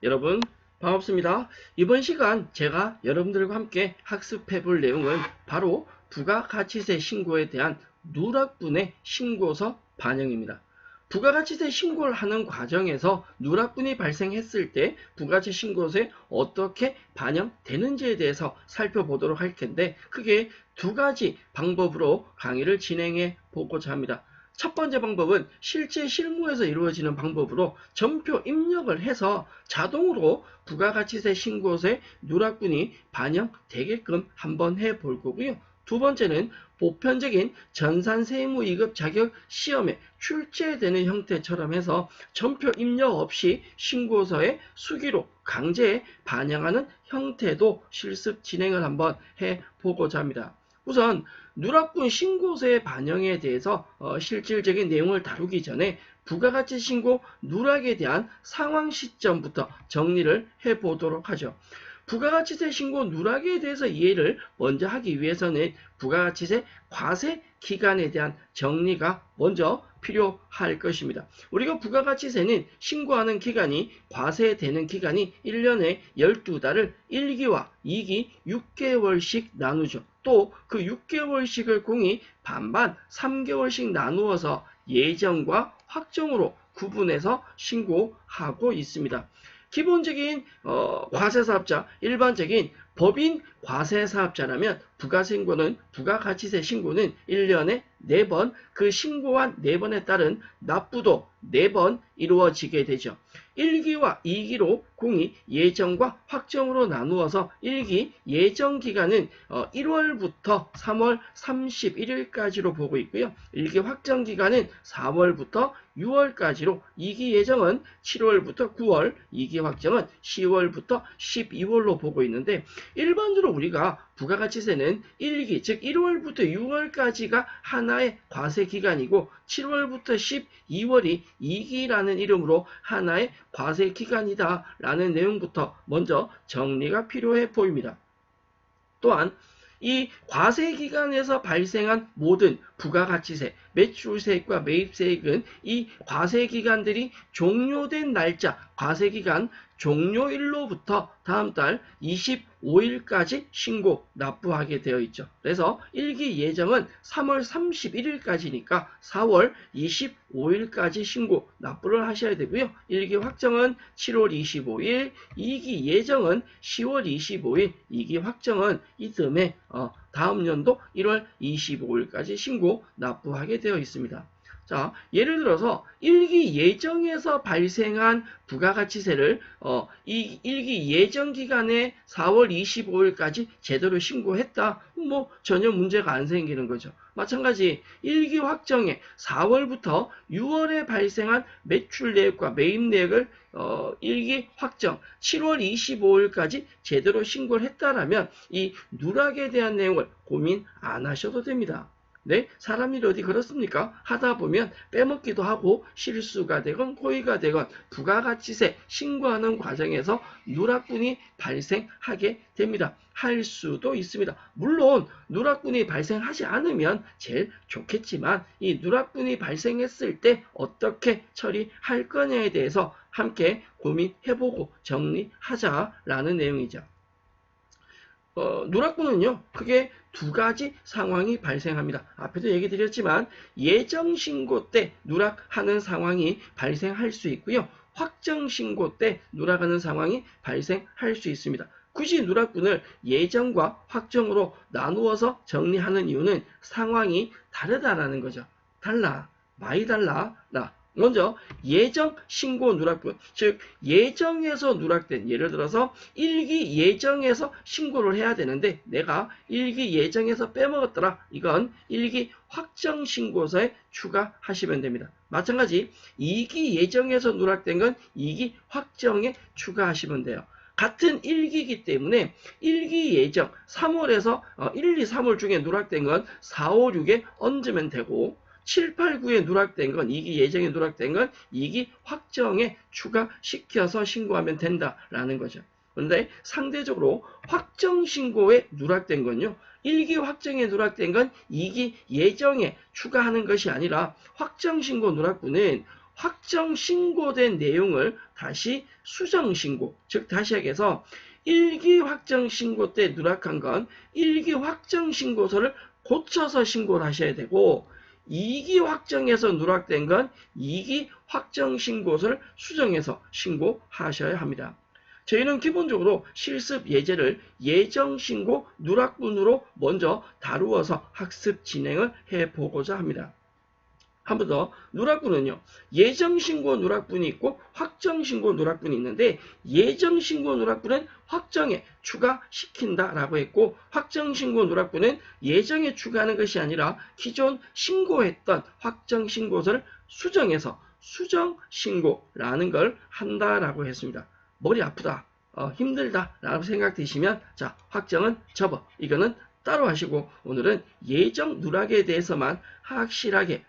여러분 반갑습니다. 이번 시간 제가 여러분들과 함께 학습해 볼 내용은 바로 부가가치세 신고에 대한 누락분의 신고서 반영입니다. 부가가치세 신고를 하는 과정에서 누락분이 발생했을 때 부가가치 신고서에 어떻게 반영되는지에 대해서 살펴보도록 할 텐데 크게 두 가지 방법으로 강의를 진행해 보고자 합니다. 첫 번째 방법은 실제 실무에서 이루어지는 방법으로 전표 입력을 해서 자동으로 부가가치세 신고서에 누락분이 반영되게끔 한번 해볼 거고요. 두 번째는 보편적인 전산세무이급 자격 시험에 출제되는 형태처럼 해서 전표 입력 없이 신고서에 수기로 강제 반영하는 형태도 실습 진행을 한번 해보고자 합니다. 우선 누락분 신고서의 반영에 대해서 실질적인 내용을 다루기 전에 부가가치 신고 누락에 대한 상황 시점부터 정리를 해보도록 하죠. 부가가치세 신고 누락에 대해서 이해를 먼저 하기 위해서는 부가가치세 과세 기간에 대한 정리가 먼저 필요할 것입니다. 우리가 부가가치세는 신고하는 기간이 과세되는 기간이 1년에 12달을 1기와 2기 6개월씩 나누죠. 또 그 6개월씩을 공이 반반 3개월씩 나누어서 예정과 확정으로 구분해서 신고하고 있습니다. 기본적인 과세사업자, 일반적인 법인 과세사업자라면 부가가치세 신고는 1년에 4번, 그 신고한 4번에 따른 납부도 4번 이루어지게 되죠. 1기와 2기로 공이 예정과 확정으로 나누어서 1기 예정 기간은 1월부터 3월 31일까지로 보고 있고요. 1기 확정 기간은 4월부터 6월까지로 2기 예정은 7월부터 9월, 2기 확정은 10월부터 12월로 보고 있는데 일반적으로 우리가 부가가치세는 1기, 즉 1월부터 6월까지가 하나의 과세 기간이고 7월부터 12월이 2기라는 이름으로 하나의 과세 기간이다 라는 내용부터 먼저 정리가 필요해 보입니다. 또한 이 과세기간에서 발생한 모든 부가가치세, 매출세액과 매입세액은 이 과세기간들이 종료된 날짜, 과세기간 종료일로부터 다음 달 25일까지 신고, 납부하게 되어 있죠. 그래서 1기 예정은 3월 31일까지니까 4월 25일까지 신고, 납부를 하셔야 되고요. 1기 확정은 7월 25일, 2기 예정은 10월 25일, 2기 확정은 이듬해 다음 연도 1월 25일까지 신고, 납부하게 되어 있습니다. 자, 예를 들어서 1기 예정에서 발생한 부가가치세를 이 1기 예정 기간에 4월 25일까지 제대로 신고했다. 뭐 전혀 문제가 안 생기는 거죠. 마찬가지 1기 확정에 4월부터 6월에 발생한 매출 내역과 매입 내역을 1기 확정 7월 25일까지 제대로 신고를 했다라면 이 누락에 대한 내용을 고민 안 하셔도 됩니다. 네, 사람 일이 어디 그렇습니까? 하다 보면 빼먹기도 하고 실수가 되건 고의가 되건 부가가치세 신고하는 과정에서 누락분이 발생하게 됩니다. 할 수도 있습니다. 물론 누락분이 발생하지 않으면 제일 좋겠지만 이 누락분이 발생했을 때 어떻게 처리할 거냐에 대해서 함께 고민해보고 정리하자라는 내용이죠. 누락분은요, 크게 두 가지 상황이 발생합니다. 앞에도 얘기 드렸지만 예정신고 때 누락하는 상황이 발생할 수 있고요. 확정신고 때 누락하는 상황이 발생할 수 있습니다. 굳이 누락분을 예정과 확정으로 나누어서 정리하는 이유는 상황이 다르다라는 거죠. 달라, 많이 달라, 먼저 예정 신고 누락분, 즉 예정에서 누락된, 예를 들어서 1기 예정에서 신고를 해야 되는데 내가 1기 예정에서 빼먹었더라. 이건 1기 확정 신고서에 추가하시면 됩니다. 마찬가지 2기 예정에서 누락된 건 2기 확정에 추가하시면 돼요. 같은 1기이기 때문에 1기 예정 3월에서 1, 2, 3월 중에 누락된 건 4, 5, 6에 얹으면 되고 7, 8, 9에 누락된 건 2기 예정에 누락된 건 2기 확정에 추가시켜서 신고하면 된다라는 거죠. 그런데 상대적으로 확정 신고에 누락된 건요. 1기 확정에 누락된 건 2기 예정에 추가하는 것이 아니라 확정 신고 누락분은 확정 신고된 내용을 다시 수정 신고, 즉 다시 얘기해서 1기 확정 신고 때 누락한 건 1기 확정 신고서를 고쳐서 신고를 하셔야 되고, 2기 확정에서 누락된 건 2기 확정 신고서를 수정해서 신고하셔야 합니다. 저희는 기본적으로 실습 예제를 예정신고 누락분으로 먼저 다루어서 학습 진행을 해보고자 합니다. 한 번 더, 누락분은요, 예정신고 누락분이 있고 확정신고 누락분이 있는데, 예정신고 누락분은 확정에 추가시킨다 라고 했고, 확정신고 누락분은 예정에 추가하는 것이 아니라 기존 신고했던 확정신고서를 수정해서 수정신고라는 걸 한다라고 했습니다. 머리 아프다, 힘들다 라고 생각되시면, 자, 확정은 접어. 이거는 따로 하시고, 오늘은 예정 누락에 대해서만 확실하게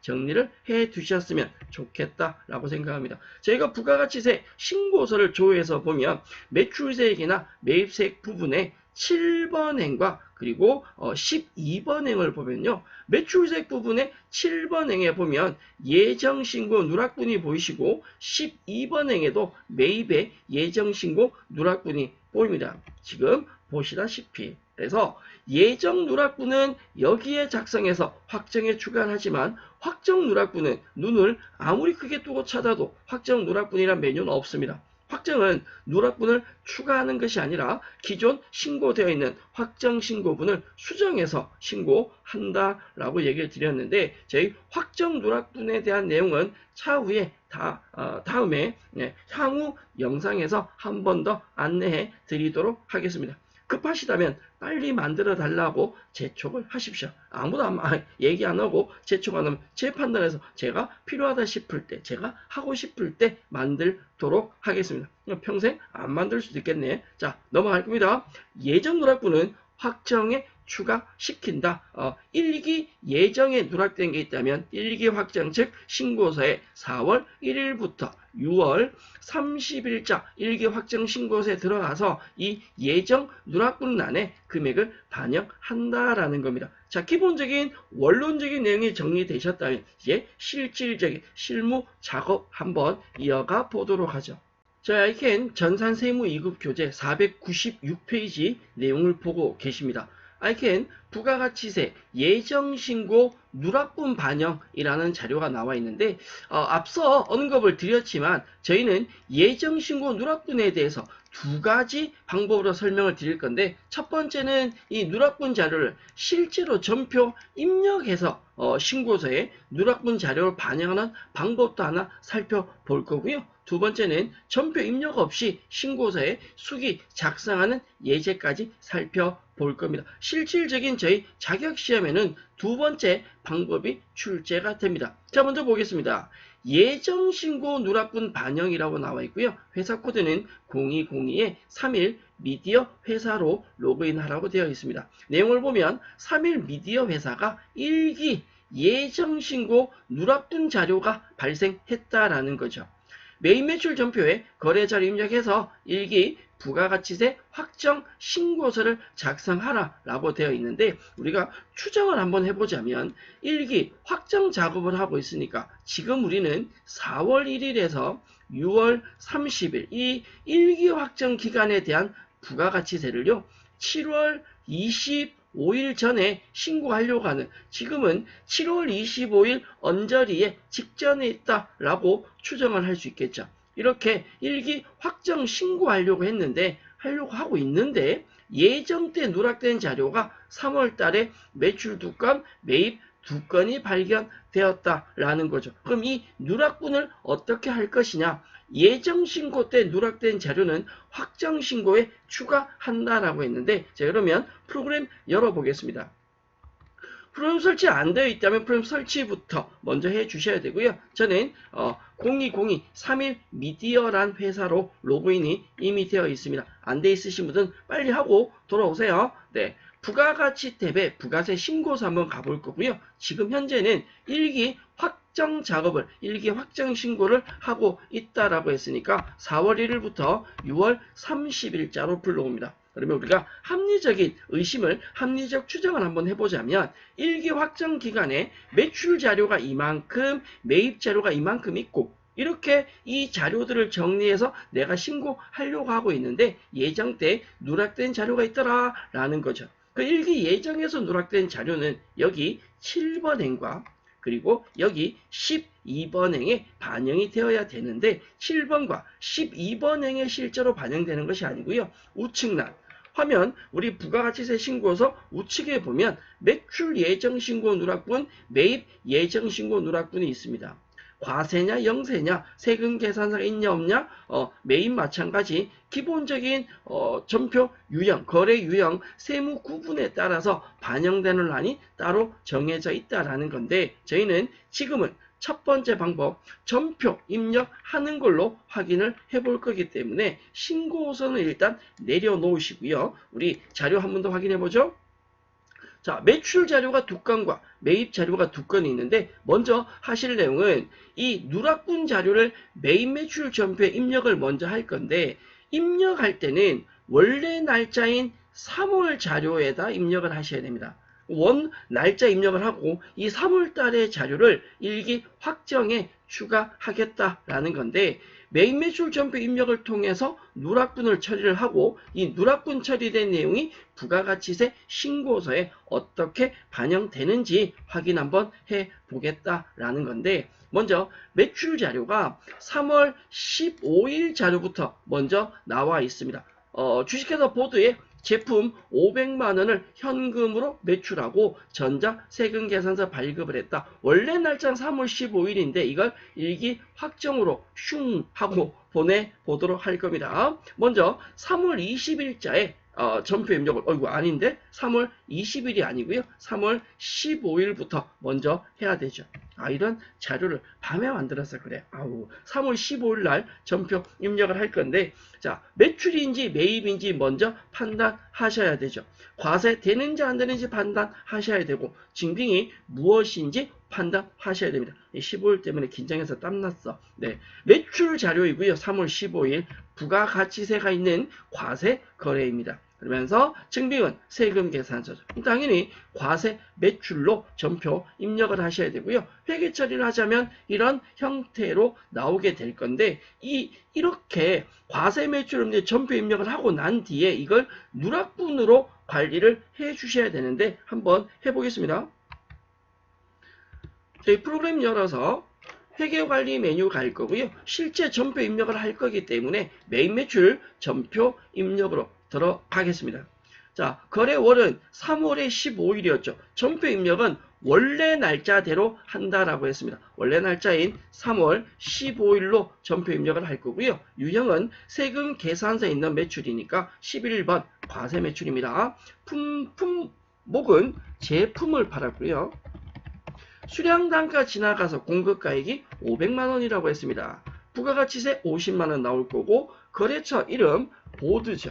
정리를 해 두셨으면 좋겠다라고 생각합니다. 저희가 부가가치세 신고서를 조회해서 보면 매출세액이나 매입세액 부분에 7번 행과 그리고 12번 행을 보면요. 매출세액 부분에 7번 행에 보면 예정신고 누락분이 보이시고 12번 행에도 매입의 예정신고 누락분이 보입니다. 지금 보시다시피. 그래서 예정 누락분은 여기에 작성해서 확정에 추가를 하지만 확정 누락분은 눈을 아무리 크게 뜨고 찾아도 확정 누락분이란 메뉴는 없습니다. 확정은 누락분을 추가하는 것이 아니라 기존 신고되어 있는 확정 신고분을 수정해서 신고한다라고 얘기를 드렸는데, 저희 확정 누락분에 대한 내용은 차후에 다음에 향후 영상에서 한 번 더 안내해 드리도록 하겠습니다. 급하시다면 빨리 만들어 달라고 재촉을 하십시오. 아무도 얘기 안 하고 재촉 안 하면 제 판단에서 제가 필요하다 싶을 때, 제가 하고 싶을 때 만들도록 하겠습니다. 평생 안 만들 수도 있겠네. 자, 넘어갈 겁니다. 예정 누락분은 확정에 추가시킨다. 1기 예정에 누락된 게 있다면 1기 확정, 즉 신고서에 4월 1일부터 6월 30일자 1기 확정 신고서에 들어가서 이 예정 누락분란에 금액을 반영한다라는 겁니다. 자, 기본적인 원론적인 내용이 정리되셨다면 이제 실질적인 실무 작업 한번 이어가 보도록 하죠. 저희 아이캔 전산세무 2급 교재 496페이지 내용을 보고 계십니다. 아이캔 부가가치세 예정신고 누락분 반영이라는 자료가 나와 있는데, 앞서 언급을 드렸지만 저희는 예정신고 누락분에 대해서 두 가지 방법으로 설명을 드릴 건데, 첫 번째는 이 누락분 자료를 실제로 전표 입력해서 신고서에 누락분 자료를 반영하는 방법도 하나 살펴볼 거고요. 두 번째는 전표 입력 없이 신고서에 수기 작성하는 예제까지 살펴볼 겁니다. 실질적인 저희 자격시험에는 두 번째 방법이 출제가 됩니다. 자, 먼저 보겠습니다. 예정신고 누락분 반영이라고 나와 있고요. 회사 코드는 0202-31 미디어 회사로 로그인하라고 되어 있습니다. 내용을 보면 31 미디어 회사가 1기 예정신고 누락분 자료가 발생했다라는 거죠. 매입 매출 전표에 거래자를 입력해서 1기 부가가치세 확정 신고서를 작성하라 라고 되어 있는데, 우리가 추정을 한번 해보자면 1기 확정 작업을 하고 있으니까 지금 우리는 4월 1일에서 6월 30일 이 1기 확정 기간에 대한 부가가치세를요 7월 25일 전에 신고하려고 하는, 지금은 7월 25일 언저리에 직전에 있다라고 추정을 할 수 있겠죠. 이렇게 1기 확정 신고하려고 하고 있는데 예정 때 누락된 자료가 3월 달에 매출 2건, 매입 2건이 발견되었다라는 거죠. 그럼 이 누락분을 어떻게 할 것이냐? 예정 신고 때 누락된 자료는 확정 신고에 추가한다라고 했는데, 자, 그러면 프로그램 열어보겠습니다. 프로그램 설치 안 되어 있다면 프로그램 설치부터 먼저 해 주셔야 되고요. 저는 0202-31 미디어란 회사로 로그인이 이미 되어 있습니다. 안 돼 있으신 분들은 빨리 하고 돌아오세요. 네, 부가가치 탭에 부가세 신고서 한번 가볼 거고요. 지금 현재는 1기 확정 작업을, 1기 확정 신고를 하고 있다라고 했으니까 4월 1일부터 6월 30일자로 불러옵니다. 그러면 우리가 합리적인 의심을, 합리적 추정을 한번 해보자면 1기 확정 기간에 매출 자료가 이만큼, 매입 자료가 이만큼 있고 이렇게 이 자료들을 정리해서 내가 신고하려고 하고 있는데 예정 때 누락된 자료가 있더라 라는 거죠. 그 1기 예정에서 누락된 자료는 여기 7번 행과 그리고 여기 12번 행에 반영이 되어야 되는데 7번과 12번 행에 실제로 반영되는 것이 아니고요. 우측란 화면 우리 부가가치세 신고서 우측에 보면 매출 예정 신고 누락분, 매입 예정 신고 누락분이 있습니다. 과세냐 영세냐 세금 계산서가 있냐 없냐 매입 마찬가지 기본적인 전표 유형 거래 유형 세무 구분에 따라서 반영되는 란이 따로 정해져 있다라는 건데 저희는 지금은 첫 번째 방법 전표 입력하는 걸로 확인을 해볼 거기 때문에 신고서는 일단 내려놓으시고요. 우리 자료 한 번 더 확인해 보죠. 자, 매출 자료가 2건과 매입 자료가 2건이 있는데 먼저 하실 내용은 이 누락분 자료를 매입 매출 전표에 입력을 먼저 할 건데 입력할 때는 원래 날짜인 3월 자료에다 입력을 하셔야 됩니다. 원 날짜 입력을 하고 이 3월 달의 자료를 일기 확정에 추가하겠다라는 건데 매입 매출 전표 입력을 통해서 누락분을 처리를 하고 이 누락분 처리된 내용이 부가가치세 신고서에 어떻게 반영되는지 확인 한번 해 보겠다라는 건데 먼저 매출 자료가 3월 15일 자료부터 먼저 나와 있습니다. 주식회사 보드에 제품 500만원을 현금으로 매출하고 전자 세금 계산서 발급을 했다. 원래 날짜는 3월 15일인데 이걸 일기 확정으로 슝 하고 보내보도록 할 겁니다. 먼저 3월 20일자에 전표 입력을 아닌데 3월 20일이 아니고요. 3월 15일부터 먼저 해야 되죠. 이런 자료를 밤에 만들어서 그래. 3월 15일 날 전표 입력을 할 건데 자 매출인지 매입인지 먼저 판단하셔야 되죠. 과세 되는지 안 되는지 판단하셔야 되고 증빙이 무엇인지 판단하셔야 됩니다. 15일 때문에 긴장해서 땀났어. 네, 매출 자료이고요. 3월 15일 부가가치세가 있는 과세 거래입니다. 그러면서 증빙은 세금 계산서죠. 당연히 과세 매출로 전표 입력을 하셔야 되고요. 회계 처리를 하자면 이런 형태로 나오게 될 건데 이렇게 과세 매출 전표 입력을 하고 난 뒤에 이걸 누락분으로 관리를 해 주셔야 되는데 한번 해보겠습니다. 저희 프로그램 열어서 회계관리 메뉴 갈 거고요. 실제 전표 입력을 할 거기 때문에 매입 매출 전표 입력으로 들어가겠습니다. 자, 거래월은 3월의 15일이었죠. 전표 입력은 원래 날짜대로 한다라고 했습니다. 원래 날짜인 3월 15일로 전표 입력을 할 거고요. 유형은 세금 계산서에 있는 매출이니까 11번 과세 매출입니다. 품목은 제품을 팔았고요. 수량 단가 지나가서 공급가액이 500만원이라고 했습니다. 부가가치세 50만원 나올 거고 거래처 이름 보드죠.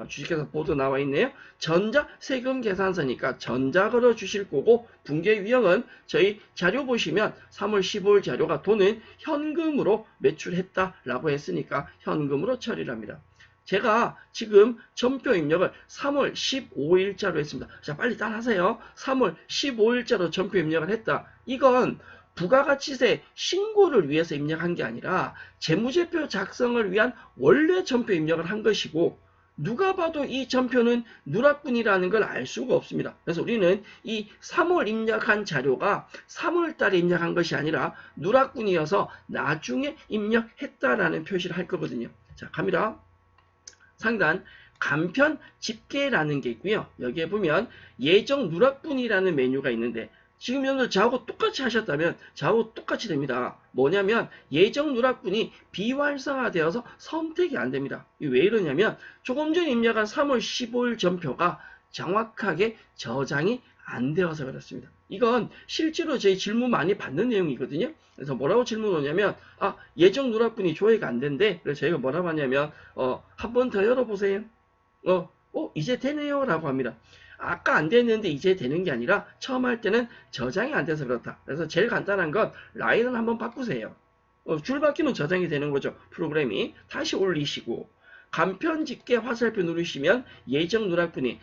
주식회사 보드 나와 있네요. 전자 세금 계산서니까 전자 걸어 주실 거고 분계 유형은 저희 자료 보시면 3월 15일 자료가 돈은 현금으로 매출했다라고 했으니까 현금으로 처리를 합니다. 제가 지금 전표 입력을 3월 15일자로 했습니다. 자, 빨리 따라하세요. 3월 15일자로 전표 입력을 했다. 이건 부가가치세 신고를 위해서 입력한 게 아니라 재무제표 작성을 위한 원래 전표 입력을 한 것이고 누가 봐도 이 전표는 누락분이라는 걸 알 수가 없습니다. 그래서 우리는 이 3월 입력한 자료가 3월 달에 입력한 것이 아니라 누락분이어서 나중에 입력했다라는 표시를 할 거거든요. 자, 갑니다. 상단 간편 집계라는 게 있고요. 여기에 보면 예정 누락분이라는 메뉴가 있는데 지금 여러분들 저하고 똑같이 하셨다면 저하고 똑같이 됩니다. 뭐냐면 예정 누락분이 비활성화되어서 선택이 안 됩니다. 왜 이러냐면 조금 전에 입력한 3월 15일 전표가 정확하게 저장이 안 되어서 그렇습니다. 이건 실제로 저희 질문 많이 받는 내용이거든요. 그래서 뭐라고 질문 오냐면 예정 누락분이 조회가 안 된대. 그래서 저희가 뭐라고 하냐면 한 번 더 열어보세요. 이제 되네요 라고 합니다. 아까 안 됐는데 이제 되는 게 아니라 처음 할 때는 저장이 안 돼서 그렇다. 그래서 제일 간단한 건 라인을 한번 바꾸세요. 줄 바뀌면 저장이 되는 거죠. 프로그램이 다시 올리시고 간편집계 화살표 누르시면 예정 누락분이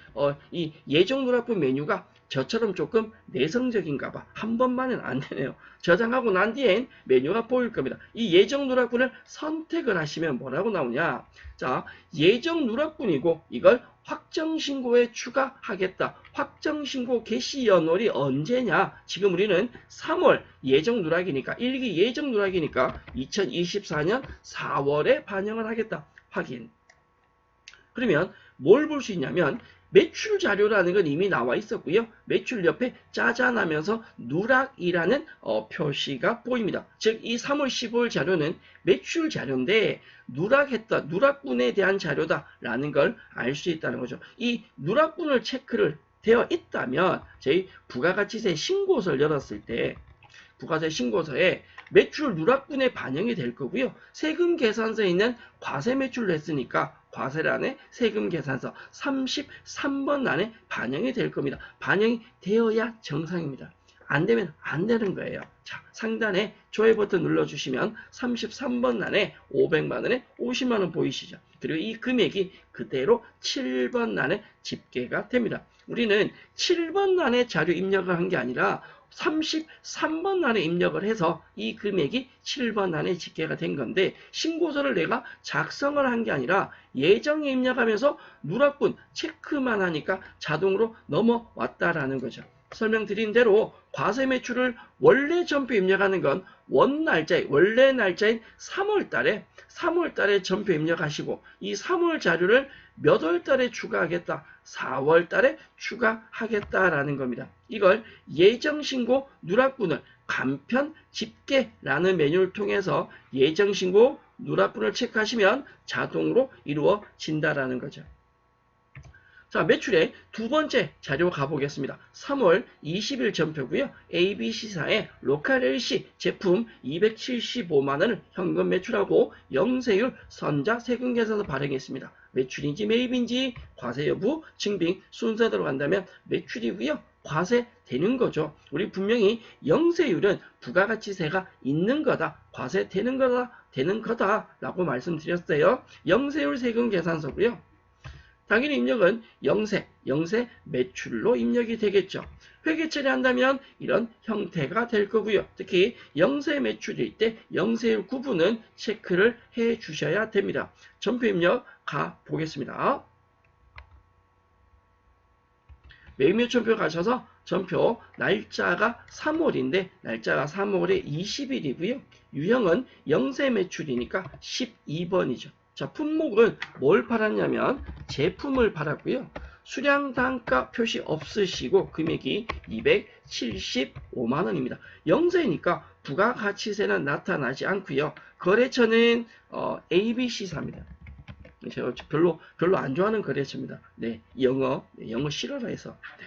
이 예정 누락분 메뉴가 저처럼 조금 내성적인가 봐. 한 번만은 안 되네요. 저장하고 난 뒤엔 메뉴가 보일 겁니다. 이 예정 누락분을 선택을 하시면 뭐라고 나오냐. 자, 예정 누락분이고 이걸 확정신고에 추가하겠다. 확정신고 개시 연월이 언제냐? 지금 우리는 3월 예정 누락이니까 1기 예정 누락이니까 2024년 4월에 반영을 하겠다. 확인. 그러면 뭘 볼 수 있냐면 매출 자료라는 건 이미 나와 있었고요. 매출 옆에 짜잔하면서 누락이라는 표시가 보입니다. 즉 이 3월 15일 자료는 매출 자료인데 누락분에 대한 자료다라는 걸 알 수 있다는 거죠. 이 누락분을 체크를 되어 있다면 저희 부가가치세 신고서를 열었을 때 부가세 신고서에 매출 누락분에 반영이 될 거고요. 세금 계산서에 있는 과세 매출을 했으니까 과세란에 세금 계산서 33번 란에 반영이 될 겁니다. 반영이 되어야 정상입니다. 안 되면 안 되는 거예요. 자, 상단에 좋아요 버튼 눌러주시면 33번 란에 500만 원에 50만 원 보이시죠? 그리고 이 금액이 그대로 7번 란에 집계가 됩니다. 우리는 7번 란에 자료 입력을 한 게 아니라 33번 란에 입력을 해서 이 금액이 7번 란에 집계가 된 건데 신고서를 내가 작성을 한 게 아니라 예정에 입력하면서 누락분 체크만 하니까 자동으로 넘어왔다라는 거죠. 설명드린 대로 과세 매출을 원래 전표 입력하는 건 원래 날짜인 3월 달에 전표 입력하시고 이 3월 자료를 몇 월 달에 추가하겠다. 4월 달에 추가하겠다라는 겁니다. 이걸 예정신고 누락분을 간편 집계라는 메뉴를 통해서 예정신고 누락분을 체크하시면 자동으로 이루어진다라는 거죠. 자, 매출의 두 번째 자료 가보겠습니다. 3월 20일 전표고요. ABC사의 로컬 LC 제품 275만원을 현금 매출하고 영세율 선자 세금 계산서 발행했습니다. 매출인지 매입인지 과세 여부 증빙 순서대로 간다면 매출이고요. 과세 되는 거죠. 우리 분명히 영세율은 부가가치세가 있는 거다. 과세 되는 거다 라고 말씀드렸어요. 영세율 세금 계산서고요. 당연히 입력은 영세 매출로 입력이 되겠죠. 회계 처리한다면 이런 형태가 될 거고요. 특히 영세 매출일 때 영세율 구분은 체크를 해 주셔야 됩니다. 전표 입력 가 보겠습니다. 매입매 전표 가셔서 전표 날짜가 3월인데 날짜가 3월의 20일이고요. 유형은 영세 매출이니까 12번이죠. 자, 품목은 뭘 팔았냐면 제품을 팔았고요. 수량 단가 표시 없으시고 금액이 275만 원입니다. 영세니까 부가가치세는 나타나지 않고요. 거래처는 ABC사입니다. 제가 별로 안 좋아하는 거래처입니다. 네, 영어 싫어라 해서. 네.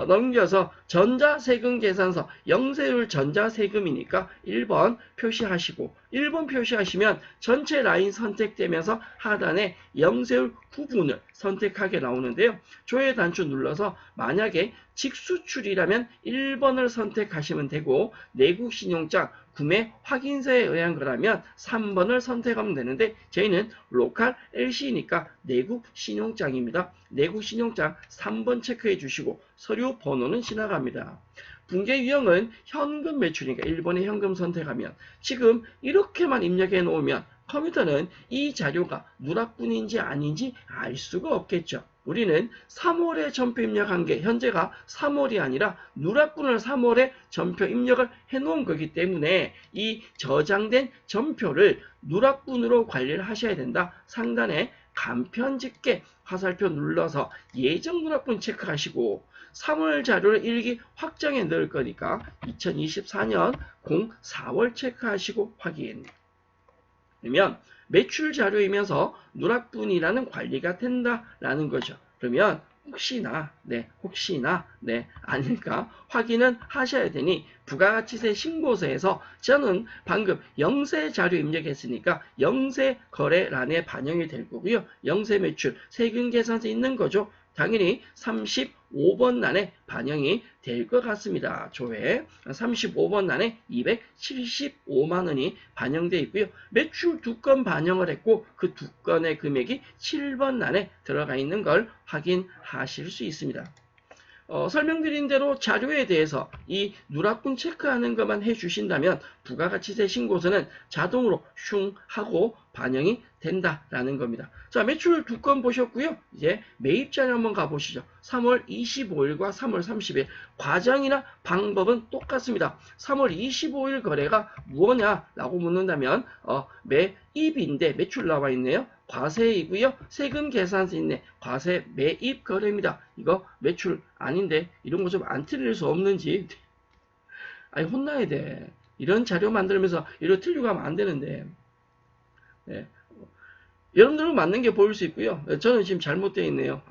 넘겨서 전자세금 계산서 영세율 전자세금이니까 1번 표시하시고 1번 표시하시면 전체 라인 선택되면서 하단에 영세율 구분을 선택하게 나오는데요. 조회 단추 눌러서 만약에 직수출이라면 1번을 선택하시면 되고 내국신용장 구매 확인서에 의한 거라면 3번을 선택하면 되는데 저희는 로컬 LC니까 내국 신용장입니다. 내국 신용장 3번 체크해 주시고 서류 번호는 지나갑니다. 붕괴 유형은 현금 매출이니까 1번에 현금 선택하면 지금 이렇게만 입력해 놓으면 컴퓨터는 이 자료가 누락분인지 아닌지 알 수가 없겠죠. 우리는 3월에 전표 입력한 게 현재가 3월이 아니라 누락분을 3월에 전표 입력을 해놓은 거기 때문에 이 저장된 전표를 누락분으로 관리를 하셔야 된다. 상단에 간편집계 화살표 눌러서 예정 누락분 체크하시고 3월 자료를 1기 확정해 넣을 거니까 2024년 04월 체크하시고 확인. 그러면 매출 자료이면서 누락분이라는 관리가 된다라는 거죠. 그러면 혹시나 아닐까 확인은 하셔야 되니 부가가치세 신고서에서 저는 방금 영세 자료 입력했으니까 영세 거래란에 반영이 될 거고요. 영세 매출 세금 계산서 있는 거죠. 당연히 35 35번 난에 반영이 될 것 같습니다. 조회 35번 난에 275만 원이 반영되어 있고요. 매출 2건 반영을 했고 그 2건의 금액이 7번 난에 들어가 있는 걸 확인하실 수 있습니다. 설명드린 대로 자료에 대해서 이 누락분 체크하는 것만 해주신다면 부가가치세 신고서는 자동으로 슝 하고 반영이 된다라는 겁니다. 자, 매출 2건 보셨고요. 이제 매입 자료 한번 가보시죠. 3월 25일과 3월 30일 과정이나 방법은 똑같습니다. 3월 25일 거래가 무엇냐라고 묻는다면 매입인데 매출 나와 있네요. 과세이고요. 세금 계산서 있네. 과세 매입 거래입니다. 이거 매출 아닌데 이런 거 좀 안 틀릴 수 없는지. 아니 혼나야 돼. 이런 자료 만들면서 이거 틀리고 하면 안 되는데. 네. 여러분들은 맞는 게 보일 수 있고요. 저는 지금 잘못되어 있네요.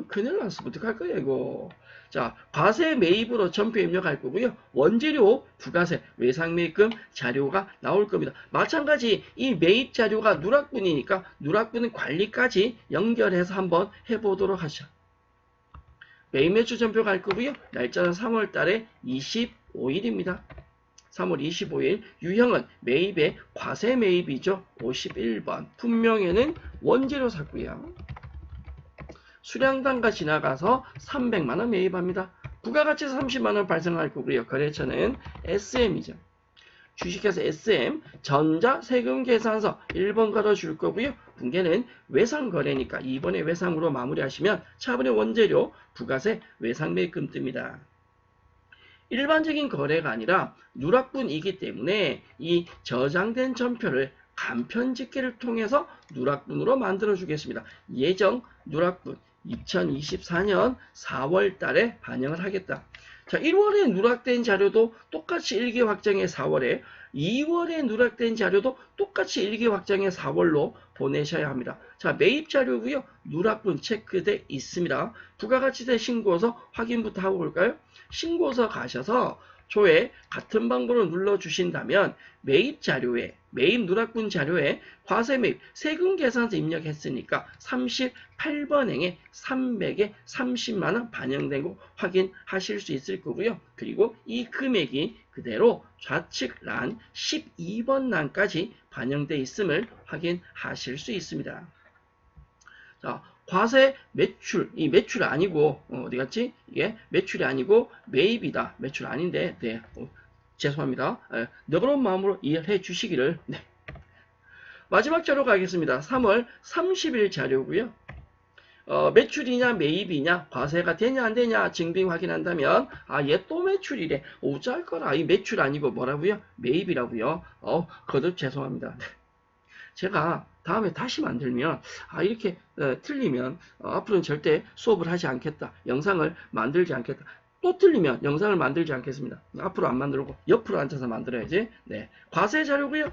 큰일 났어. 어떡할 거야 이거. 자, 과세 매입으로 전표 입력할 거고요. 원재료 부가세 외상매입금 자료가 나올 겁니다. 마찬가지 이 매입 자료가 누락분이니까 누락분 관리까지 연결해서 한번 해보도록 하죠. 매입 매출 전표 갈 거고요. 날짜는 3월 달에 25일입니다. 3월 25일 유형은 매입의 과세 매입이죠. 51번 품명에는 원재료 샀고요. 수량단가 지나가서 300만원 매입합니다. 부가가치세 30만원 발생할 거고요. 거래처는 SM이죠. 주식회사 SM 전자세금계산서 1번 걸어줄 거고요. 분계는 외상거래니까 2번에 외상으로 마무리하시면 차분의 원재료 부가세 외상매입금 뜹니다. 일반적인 거래가 아니라 누락분이기 때문에 이 저장된 전표를 간편집계를 통해서 누락분으로 만들어 주겠습니다. 예정 누락분 2024년 4월 달에 반영을 하겠다. 자, 1월에 누락된 자료도 똑같이 일기 확정해 4월에, 2월에 누락된 자료도 똑같이 일기 확정해 4월로 보내셔야 합니다. 자, 매입 자료고요. 누락분 체크돼 있습니다. 부가가치세 신고서 확인부터 하고 볼까요? 신고서 가셔서 조회 같은 방법으로 눌러주신다면 매입 자료에 매입 누락분 자료에 과세 매입 세금 계산서 입력했으니까 38번행에 300에 30만원 반영된 거 확인하실 수 있을 거고요. 그리고 이 금액이 그대로 좌측 란 12번 란까지 반영되어 있음을 확인하실 수 있습니다. 자, 과세 매출, 이 매출 아니고 어디 갔지? 이게 매출이 아니고 매입이다. 매출 아닌데, 네, 죄송합니다. 너그러운 마음으로 이해해 주시기를. 네. 마지막 자료 가겠습니다. 3월 30일 자료고요. 매출이냐 매입이냐 과세가 되냐 안 되냐 증빙 확인한다면 얘 또 매출이래. 어쩔 거라. 이 매출 아니고 뭐라고요? 매입이라고요. 거듭 죄송합니다. 제가 다음에 다시 만들면 이렇게 틀리면 앞으로는 절대 수업을 하지 않겠다. 영상을 만들지 않겠다. 또 틀리면 영상을 만들지 않겠습니다. 앞으로 안 만들고 옆으로 앉아서 만들어야지. 네, 과세 자료고요.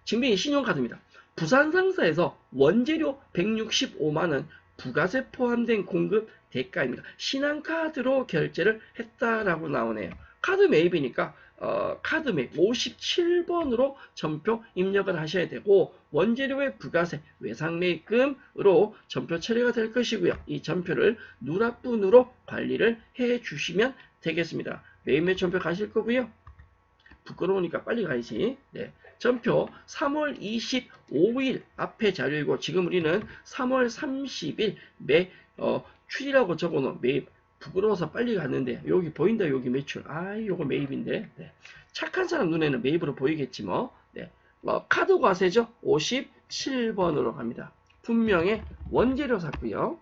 증빙이 신용카드입니다. 부산상사에서 원재료 165만원 부가세 포함된 공급 대가입니다. 신한카드로 결제를 했다라고 나오네요. 카드 매입이니까 카드 매입 57번으로 전표 입력을 하셔야 되고 원재료의 부가세 외상매입금으로 전표 처리가 될 것이고요. 이 전표를 누락분으로 관리를 해 주시면 되겠습니다. 매입매 전표 가실 거고요. 부끄러우니까 빨리 가야지. 네. 전표 3월 25일 앞에 자료이고 지금 우리는 3월 30일 출이라고 적어놓은 매입. 부끄러워서 빨리 갔는데 여기 보인다. 여기 매출. 요거 매입인데. 네. 착한 사람 눈에는 매입으로 보이겠지 뭐. 네. 카드 과세죠. 57번으로 갑니다. 분명히 원재료 샀고요.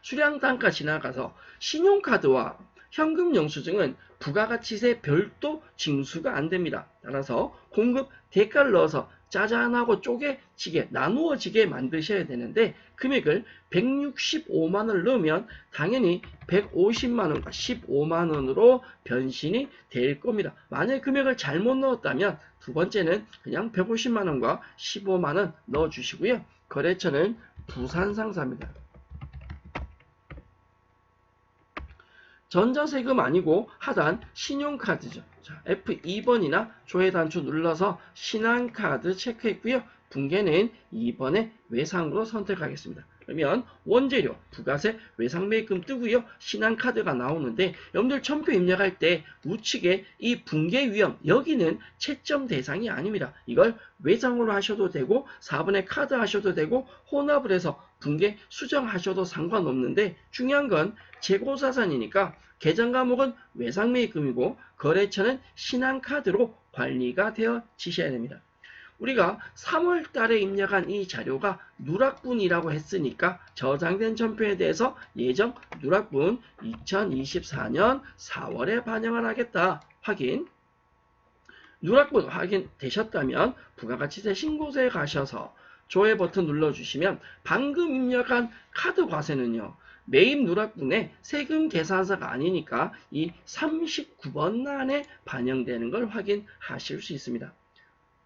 수량 단가 지나가서 신용카드와 현금 영수증은 부가가치세 별도 징수가 안 됩니다. 따라서 공급 대가를 넣어서 짜잔하고 쪼개지게 나누어지게 만드셔야 되는데 금액을 165만원을 넣으면 당연히 150만원과 15만원으로 변신이 될 겁니다. 만약 금액을 잘못 넣었다면 두 번째는 그냥 150만원과 15만원 넣어주시고요. 거래처는 부산상사입니다. 전자세금 아니고 하단 신용카드죠. 자, F2번이나 조회단추 눌러서 신한카드 체크했고요. 분계는 2번에 외상으로 선택하겠습니다. 그러면 원재료, 부가세, 외상매입금 뜨고요. 신한카드가 나오는데 여러분들 첨표 입력할 때 우측에 이 붕괴 위험 여기는 채점 대상이 아닙니다. 이걸 외상으로 하셔도 되고 4번에 카드 하셔도 되고 혼합을 해서 붕괴 수정하셔도 상관없는데 중요한 건 재고자산이니까 계정 과목은 외상매입금이고 거래처는 신한카드로 관리가 되어지셔야 됩니다. 우리가 3월 달에 입력한 이 자료가 누락분이라고 했으니까 저장된 첨표에 대해서 예정 누락분 2024년 4월에 반영을 하겠다. 확인. 누락분 확인되셨다면 부가가치세 신고서에 가셔서 조회 버튼 눌러주시면 방금 입력한 카드 과세는요. 매입 누락분의 세금 계산서가 아니니까 이 39번 란에 반영되는 걸 확인하실 수 있습니다.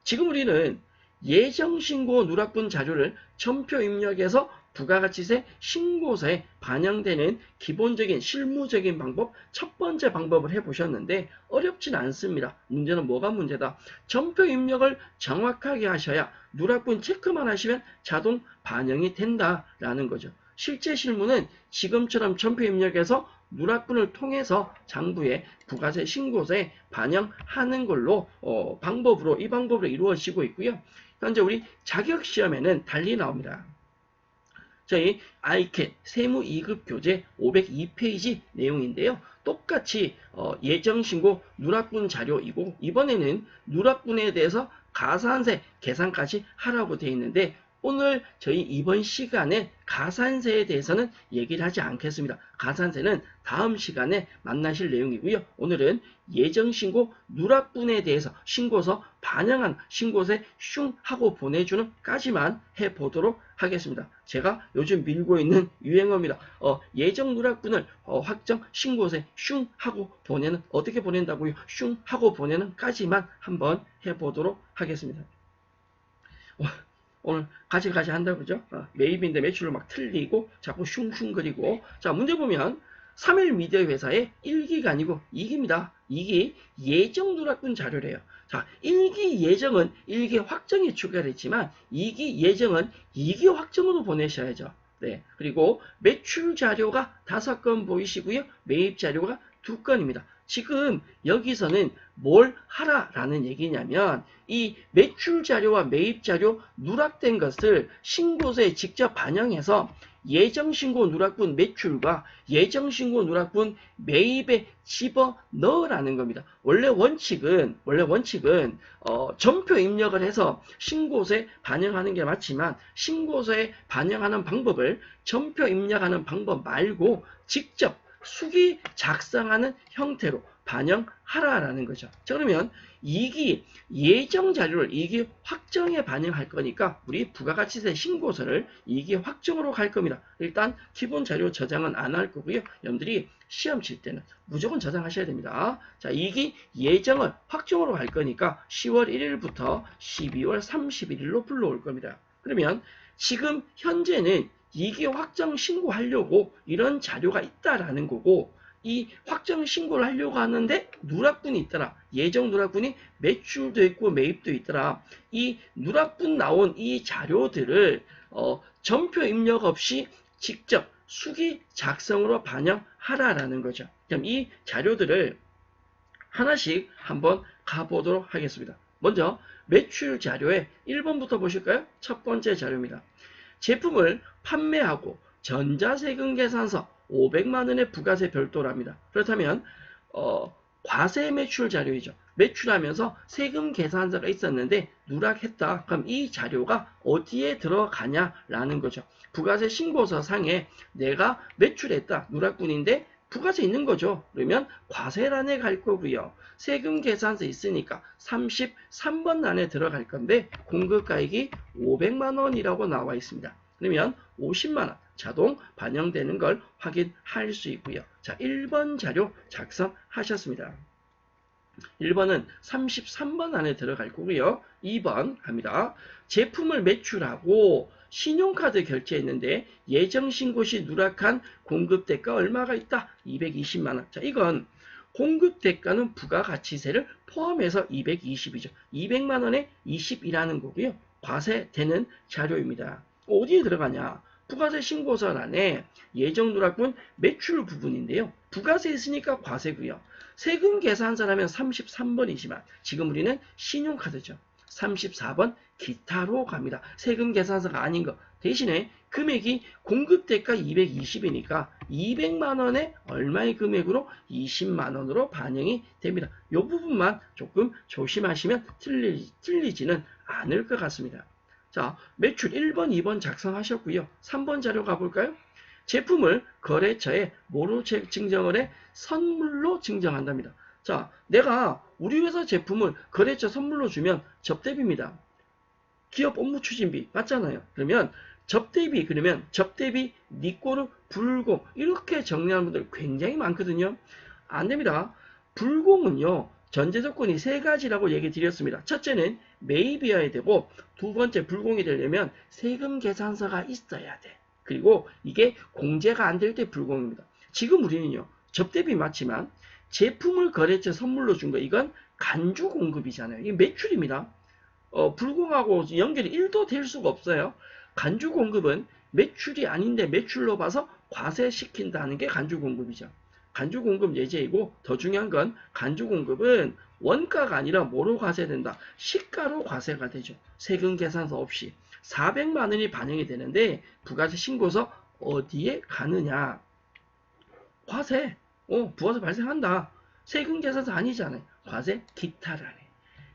지금 우리는 예정신고 누락분 자료를 첨표 입력해서 부가가치세 신고서에 반영되는 기본적인 실무적인 방법 첫 번째 방법을 해보셨는데 어렵진 않습니다. 문제는 뭐가 문제다? 첨표 입력을 정확하게 하셔야 누락분 체크만 하시면 자동 반영이 된다라는 거죠. 실제 실무는 지금처럼 첨표 입력해서 누락분을 통해서 장부에 부가세 신고서에 반영하는 걸로 이 방법으로 이루어지고 있고요. 현재 우리 자격시험에는 달리 나옵니다. 저희 ICAT 세무 2급 교재 502페이지 내용인데요. 똑같이 예정신고 누락분 자료이고 이번에는 누락분에 대해서 가산세 계산까지 하라고 되어 있는데 오늘 저희 이번 시간에 가산세에 대해서는 얘기를 하지 않겠습니다. 가산세는 다음 시간에 만나실 내용이고요. 오늘은 예정신고 누락분에 대해서 신고서 반영한 신고서에 슝 하고 보내주는 까지만 해보도록 하겠습니다. 제가 요즘 밀고 있는 유행어입니다. 예정 누락분을 확정 신고서에 슝 하고 보내는 어떻게 보낸다고요? 슝 하고 보내는 까지만 한번 해보도록 하겠습니다. 오늘 가지가지 한다 그죠? 매입인데 매출을 막 틀리고 자꾸 슝슝거리고. 자, 문제 보면 3일 미디어 회사의 1기가 아니고 2기입니다. 2기 예정 누락분 자료래요. 자, 1기 예정은 1기 확정이 추가됐지만 2기 예정은 2기 확정으로 보내셔야죠. 네. 그리고 매출 자료가 5건 보이시고요. 매입 자료가 2건입니다. 지금 여기서는 뭘 하라라는 얘기냐면 이 매출 자료와 매입 자료 누락된 것을 신고서에 직접 반영해서 예정신고 누락분 매출과 예정신고 누락분 매입에 집어 넣으라는 겁니다. 원래 원칙은 전표 입력을 해서 신고서에 반영하는 게 맞지만 신고서에 반영하는 방법을 전표 입력하는 방법 말고 직접 수기 작성하는 형태로 반영하라라는 거죠. 자, 그러면 2기 예정 자료를 2기 확정에 반영할 거니까 우리 부가가치세 신고서를 2기 확정으로 갈 겁니다. 일단 기본 자료 저장은 안 할 거고요. 여러분들이 시험 칠 때는 무조건 저장하셔야 됩니다. 자, 2기 예정을 확정으로 갈 거니까 10월 1일부터 12월 31일로 불러올 겁니다. 그러면 지금 현재는 2기 확정 신고하려고 이런 자료가 있다라는 거고 이 확정 신고를 하려고 하는데 누락분이 있더라. 예정 누락분이 매출도 있고 매입도 있더라. 이 누락분 나온 이 자료들을 전표 입력 없이 직접 수기 작성으로 반영하라라는 거죠. 그럼 이 자료들을 하나씩 한번 가보도록 하겠습니다. 먼저 매출 자료에 1번부터 보실까요? 첫 번째 자료입니다. 제품을 판매하고 전자세금 계산서 500만원의 부가세 별도랍니다. 그렇다면 과세 매출 자료이죠. 매출하면서 세금 계산서가 있었는데 누락했다. 그럼 이 자료가 어디에 들어가냐라는 거죠. 부가세 신고서 상에 내가 매출했다. 누락분인데 부가세 있는 거죠. 그러면 과세란에 갈 거고요. 세금 계산서 있으니까 33번 란에 들어갈 건데 공급가액이 500만원이라고 나와 있습니다. 그러면 50만원 자동 반영되는 걸 확인할 수 있고요. 자, 1번 자료 작성하셨습니다. 1번은 33번 안에 들어갈 거고요. 2번 갑니다. 제품을 매출하고 신용카드 결제했는데 예정신고 시 누락한 공급대가 얼마가 있다? 220만원. 자, 이건 공급대가는 부가가치세를 포함해서 220이죠. 200만원에 20이라는 거고요. 과세되는 자료입니다. 어디에 들어가냐? 부가세 신고서란에 예정 누락분 매출 부분인데요. 부가세 있으니까 과세고요. 세금 계산서라면 33번이지만 지금 우리는 신용카드죠. 34번 기타로 갑니다. 세금 계산서가 아닌 거. 대신에 금액이 공급대가 220이니까 200만원에 얼마의 금액으로 20만원으로 반영이 됩니다. 이 부분만 조금 조심하시면 틀리지는 않을 것 같습니다. 자, 매출 1번, 2번 작성하셨고요. 3번 자료 가볼까요? 제품을 거래처에 뭐로 증정을 해? 선물로 증정한답니다. 자, 내가 우리 회사 제품을 거래처 선물로 주면 접대비입니다. 기업 업무 추진비 맞잖아요. 그러면 접대비, 그러면 접대비, 니꼬르, 불공 이렇게 정리하는 분들 굉장히 많거든요. 안 됩니다. 불공은요. 전제 조건이 세 가지라고 얘기 드렸습니다. 첫째는 매입이어야 되고 두 번째 불공이 되려면 세금 계산서가 있어야 돼. 그리고 이게 공제가 안 될 때 불공입니다. 지금 우리는요. 접대비 맞지만 제품을 거래처 선물로 준 거 이건 간주 공급이잖아요. 이게 매출입니다. 불공하고 연결이 1도 될 수가 없어요. 간주 공급은 매출이 아닌데 매출로 봐서 과세시킨다는 게 간주 공급이죠. 간주 공급 예제이고 더 중요한 건 간주 공급은 원가가 아니라 뭐로 과세된다? 시가로 과세가 되죠. 세금 계산서 없이 400만 원이 반영이 되는데 부가세 신고서 어디에 가느냐? 과세. 부가세 발생한다. 세금 계산서 아니잖아요. 과세 기타라네.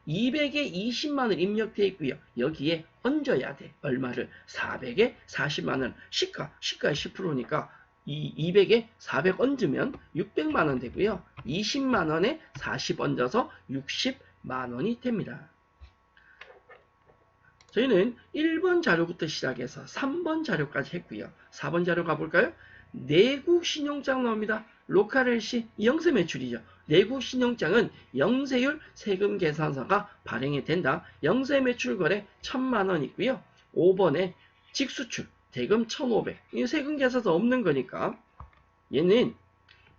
200에 20만원 입력되어 있고요. 여기에 얹어야 돼. 얼마를? 400에 40만원. 시가의 10%니까 이 200에 400 얹으면 600만원 되고요. 20만원에 40 얹어서 60만원이 됩니다. 저희는 1번 자료부터 시작해서 3번 자료까지 했고요. 4번 자료 가볼까요? 내국 신용장 나옵니다. 로컬LC 영세 매출이죠. 내국 신용장은 영세율 세금 계산서가 발행이 된다. 영세 매출 거래 1000만원 있고요. 5번에 직수출 대금 1500. 이 세금 계산서 없는 거니까 얘는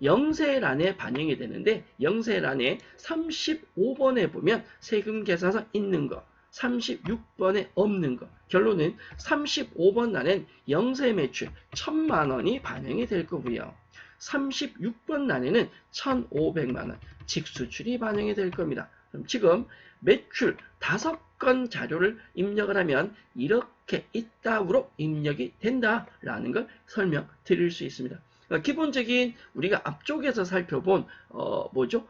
영세란에 반영이 되는데 영세란에 35번에 보면 세금 계산서 있는 거. 36번에 없는 거. 결론은 35번 란엔 영세 매출 1000만원이 반영이 될 거고요. 36번 란에는 1500만원 직수출이 반영이 될 겁니다. 그럼 지금 매출 5건 자료를 입력을 하면 이렇게 이따구로 입력이 된다라는 걸 설명드릴 수 있습니다. 기본적인 우리가 앞쪽에서 살펴본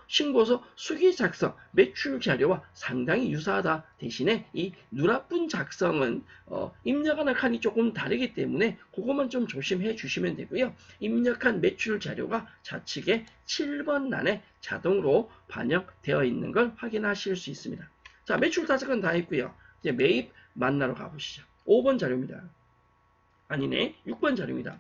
신고서 수기 작성 매출 자료와 상당히 유사하다. 대신에 이 누락분 작성은 입력하는 칸이 조금 다르기 때문에 그것만 좀 조심해 주시면 되고요. 입력한 매출 자료가 좌측에 7번 란에 자동으로 반영되어 있는 걸 확인하실 수 있습니다. 자, 매출 5건 다 했고요. 이제 매입 만나러 가보시죠. 5번 자료입니다. 아니네, 6번 자료입니다.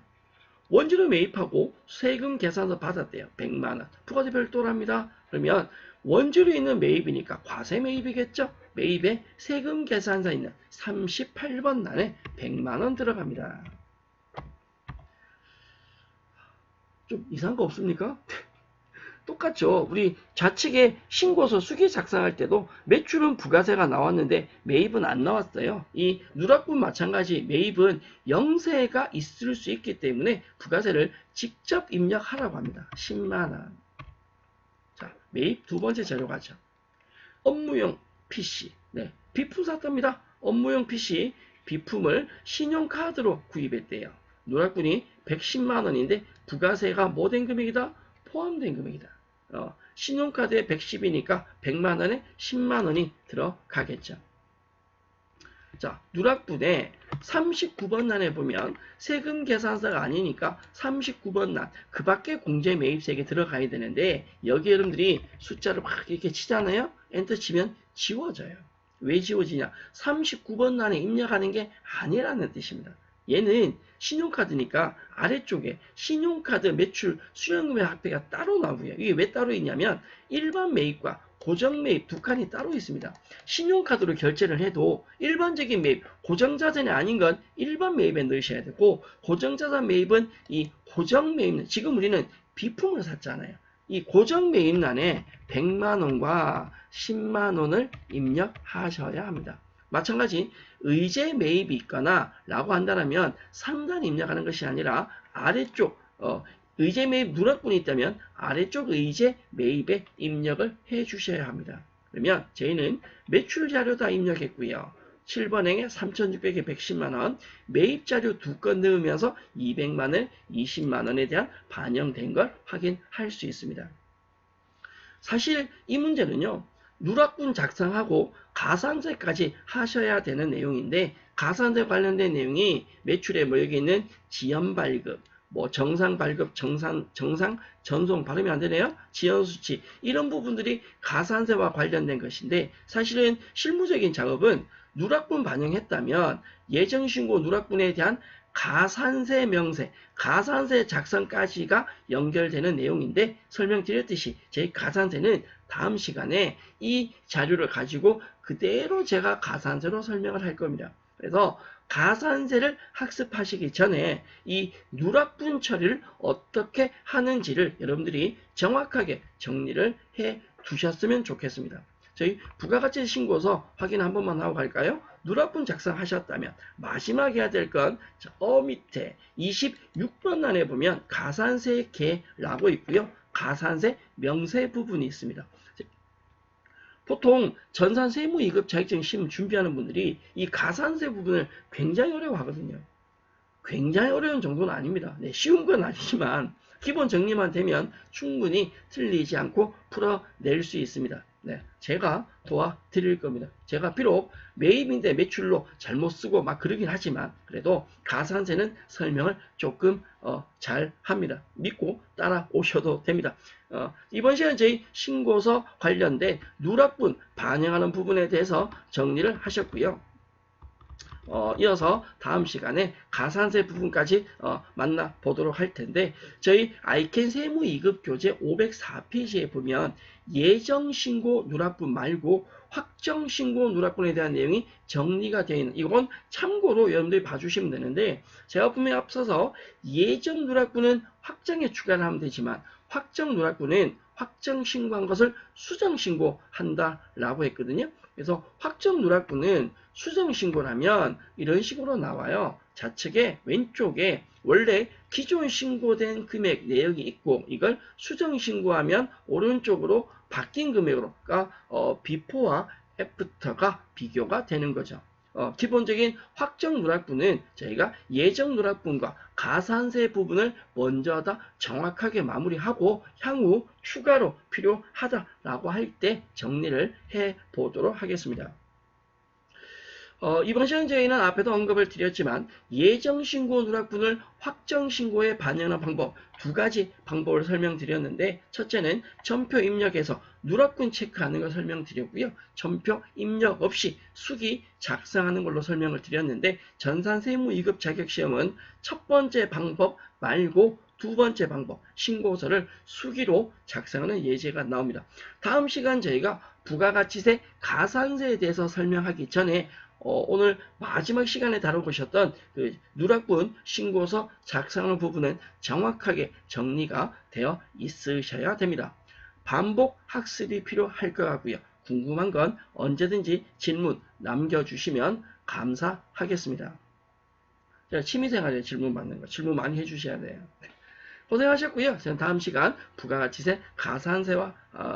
원재료 매입하고 세금 계산서 받았대요. 100만원. 부가세 별도랍니다. 그러면 원재료 있는 매입이니까 과세 매입이겠죠? 매입에 세금 계산서 있는 38번 란에 100만원 들어갑니다. 좀 이상한 거 없습니까? 똑같죠. 우리 좌측에 신고서 수기 작성할 때도 매출은 부가세가 나왔는데 매입은 안 나왔어요. 이 누락분 마찬가지 매입은 영세가 있을 수 있기 때문에 부가세를 직접 입력하라고 합니다. 10만원. 자, 매입 두 번째 자료 가죠. 업무용 PC. 네, 비품 샀답니다. 업무용 PC 비품을 신용카드로 구입했대요. 누락분이 110만원인데 부가세가 뭐 된 금액이다? 포함된 금액이다. 신용카드에 110이니까 100만원에 10만원이 들어가겠죠. 자, 누락분에 39번 란에 보면 세금 계산서가 아니니까 39번 란, 그 밖에 공제 매입세액이 들어가야 되는데 여기 여러분들이 숫자를 막 이렇게 치잖아요. 엔터 치면 지워져요. 왜 지워지냐? 39번 란에 입력하는 게 아니라는 뜻입니다. 얘는 신용카드니까 아래쪽에 신용카드 매출 수령금액 합계가 따로 나오고요. 이게 왜 따로 있냐면 일반 매입과 고정 매입 두 칸이 따로 있습니다. 신용카드로 결제를 해도 일반적인 매입, 고정자산이 아닌 건 일반 매입에 넣으셔야 되고 고정자산 매입은 이 고정 매입, 지금 우리는 비품을 샀잖아요. 이 고정 매입란에 100만원과 10만원을 입력하셔야 합니다. 마찬가지 의제 매입이 있거나 라고 한다면 상단 입력하는 것이 아니라 아래쪽 의제 매입 누락분이 있다면 아래쪽 의제 매입에 입력을 해 주셔야 합니다. 그러면 저희는 매출 자료 다 입력했고요. 7번행에 3,600에 110만원, 매입 자료 2건 넣으면서 200만원, 20만원에 대한 반영된 걸 확인할 수 있습니다. 사실 이 문제는요, 누락분 작성하고 가산세까지 하셔야 되는 내용인데, 가산세 관련된 내용이 매출에 여기 있는 지연발급, 정상발급, 정상 전송 발음이 안 되네요. 지연수치 이런 부분들이 가산세와 관련된 것인데, 사실은 실무적인 작업은 누락분 반영했다면 예정신고 누락분에 대한 가산세 명세, 가산세 작성까지가 연결되는 내용인데, 설명드렸듯이 저희 가산세는 다음 시간에 이 자료를 가지고 그대로 제가 가산세로 설명을 할 겁니다. 그래서 가산세를 학습하시기 전에 이 누락분 처리를 어떻게 하는지를 여러분들이 정확하게 정리를 해 두셨으면 좋겠습니다. 저희 부가가치 신고서 확인 한 번만 하고 갈까요? 누락분 작성하셨다면 마지막에 해야 될 건 밑에 26번란에 보면 가산세 계라고 있고요. 가산세 명세 부분이 있습니다. 보통 전산 세무 2급 자격증 시험 준비하는 분들이 이 가산세 부분을 굉장히 어려워하거든요. 굉장히 어려운 정도는 아닙니다. 네, 쉬운 건 아니지만 기본 정리만 되면 충분히 틀리지 않고 풀어낼 수 있습니다. 네, 제가 도와드릴 겁니다. 제가 비록 매입인데 매출로 잘못 쓰고 막 그러긴 하지만 그래도 가산세는 설명을 조금 잘 합니다. 믿고 따라오셔도 됩니다. 이번 시간 저희 신고서 관련된 누락분 반영하는 부분에 대해서 정리를 하셨고요. 이어서 다음 시간에 가산세 부분까지 만나보도록 할 텐데, 저희 아이캔 세무 2급 교재 504페이지에 보면 예정신고 누락분 말고 확정신고 누락분에 대한 내용이 정리가 되어 있는, 이건 참고로 여러분들이 봐주시면 되는데, 제가 분명히 앞서서 예정 누락분은 확정에 추가를 하면 되지만 확정 누락분은 확정 신고한 것을 수정 신고한다라고 했거든요. 그래서 확정 누락분은 수정 신고라면 이런 식으로 나와요. 좌측에 왼쪽에 원래 기존 신고된 금액 내역이 있고 이걸 수정 신고하면 오른쪽으로 바뀐 금액으로, 그러니까 비포와 애프터가 비교가 되는 거죠. 기본적인 확정 누락분은 저희가 예정 누락분과 가산세 부분을 먼저 다 정확하게 마무리하고 향후 추가로 필요하다라고 할 때 정리를 해 보도록 하겠습니다. 이번 시간 저희는 앞에도 언급을 드렸지만 예정신고 누락분을 확정신고에 반영하는 방법, 두 가지 방법을 설명드렸는데, 첫째는 전표 입력해서 누락분 체크하는 걸 설명드렸고요. 전표 입력 없이 수기 작성하는 걸로 설명을 드렸는데, 전산세무 2급 자격시험은 첫 번째 방법 말고 두 번째 방법, 신고서를 수기로 작성하는 예제가 나옵니다. 다음 시간 저희가 부가가치세 가산세에 대해서 설명하기 전에 오늘 마지막 시간에 다뤄보셨던 그 누락분 신고서 작성하는 부분은 정확하게 정리가 되어 있으셔야 됩니다. 반복 학습이 필요할 것 같고요. 궁금한 건 언제든지 질문 남겨주시면 감사하겠습니다. 취미생활에 질문 받는 거, 질문 많이 해주셔야 돼요. 고생하셨고요. 저는 다음 시간 부가가치세 가산세와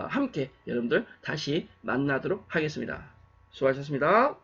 함께 여러분들 다시 만나도록 하겠습니다. 수고하셨습니다.